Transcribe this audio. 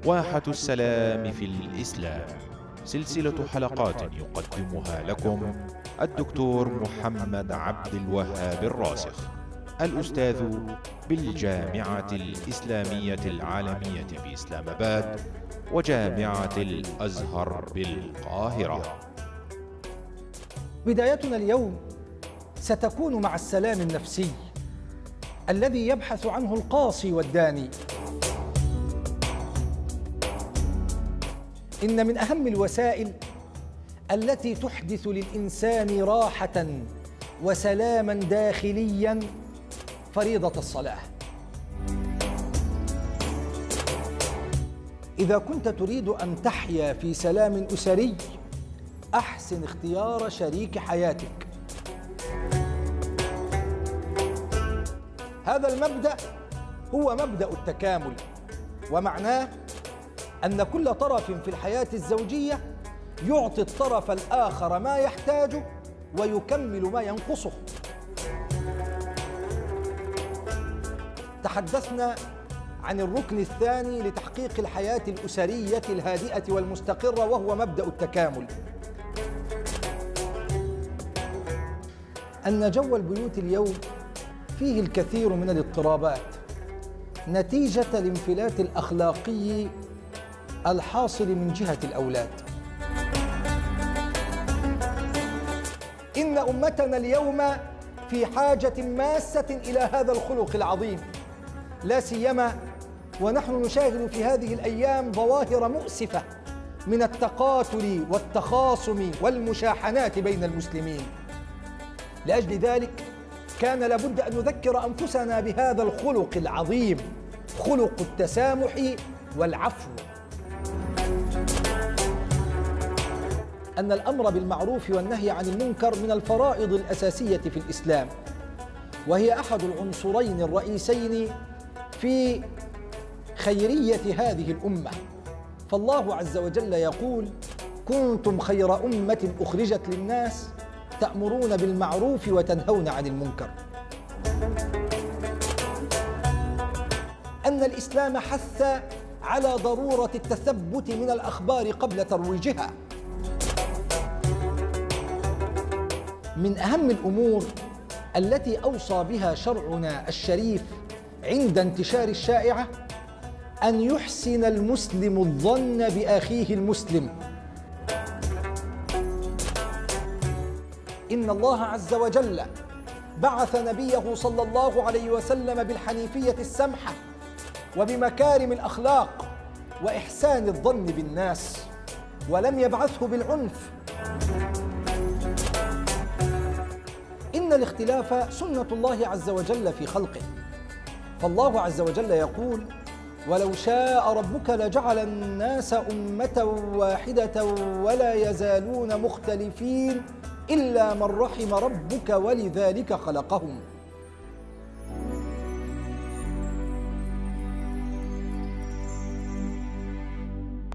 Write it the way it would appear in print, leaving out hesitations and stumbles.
واحة السلام في الإسلام، سلسلة حلقات يقدمها لكم الدكتور محمد عبد الوهاب الراسخ، الأستاذ بالجامعة الإسلامية العالمية بإسلام آباد وجامعة الأزهر بالقاهرة. بدايتنا اليوم ستكون مع السلام النفسي الذي يبحث عنه القاصي والداني. إن من أهم الوسائل التي تحدث للإنسان راحة وسلاما داخليا فريضة الصلاة. إذا كنت تريد أن تحيا في سلام أسري، أحسن اختيار شريك حياتك. هذا المبدأ هو مبدأ التكامل، ومعناه أن كل طرف في الحياة الزوجية يعطي الطرف الآخر ما يحتاجه ويكمل ما ينقصه. تحدثنا عن الركن الثاني لتحقيق الحياة الأسرية الهادئة والمستقرة، وهو مبدأ التكامل. أن جو البيوت اليوم فيه الكثير من الاضطرابات نتيجة الانفلات الأخلاقي الحاصل من جهة الأولاد. إن أمتنا اليوم في حاجة ماسة إلى هذا الخلق العظيم، لا سيما ونحن نشاهد في هذه الأيام ظواهر مؤسفة من التقاتل والتخاصم والمشاحنات بين المسلمين. لأجل ذلك كان لابد أن نذكر أنفسنا بهذا الخلق العظيم، خلق التسامح والعفو. أن الأمر بالمعروف والنهي عن المنكر من الفرائض الأساسية في الإسلام، وهي أحد العنصرين الرئيسين في خيرية هذه الأمة. فالله عز وجل يقول: كنتم خير أمة أخرجت للناس تأمرون بالمعروف وتنهون عن المنكر. أن الإسلام حث على ضرورة التثبت من الأخبار قبل ترويجها. من أهم الأمور التي أوصى بها شرعنا الشريف عند انتشار الشائعة أن يحسن المسلم الظن بأخيه المسلم. إن الله عز وجل بعث نبيه صلى الله عليه وسلم بالحنيفية السمحة وبمكارم الأخلاق وإحسان الظن بالناس، ولم يبعثه بالعنف. إن الاختلاف سنة الله عز وجل في خلقه، فالله عز وجل يقول: ولو شاء ربك لجعل الناس أمة واحدة ولا يزالون مختلفين إلا من رحم ربك ولذلك خلقهم.